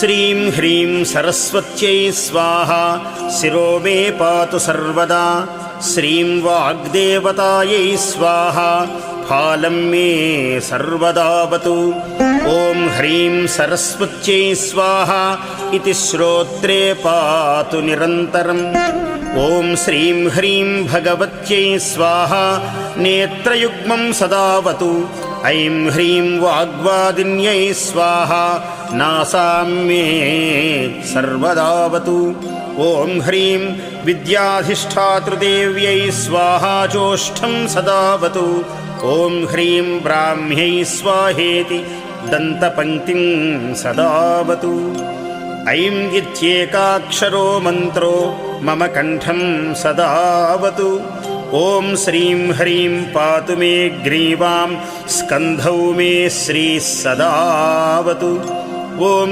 श्रीं ह्रीं सरस्वत्यै स्वाहा शिरो मे पातु सर्वदा श्रीं वाग्देवतायै स्वाहा फालं मे सर्वदावतु ॐ ह्रीं सरस्वत्यै स्वाहा इति श्रोत्रे पातु निरन्तरम् ॐ श्रीं ह्रीं भगवत्यै स्वाहा नेत्रयुग्मं सदावतु ऐं ह्रीं वाग्वादिन्यै स्वाहा नासां मे सर्वदावतु ॐ ह्रीं विद्याधिष्ठातृदेव्यै स्वाहा चोष्ठं सदावतु ॐ ह्रीं ब्राह्म्यै स्वाहेति दन्तपङ्क्तिं सदावतु ऐं इत्येकाक्षरो मन्त्रो मम कण्ठं सदावतु ॐ श्रीं ह्रीं पातु मे ग्रीवां स्कन्धौ मे श्रीः सदावतु ॐ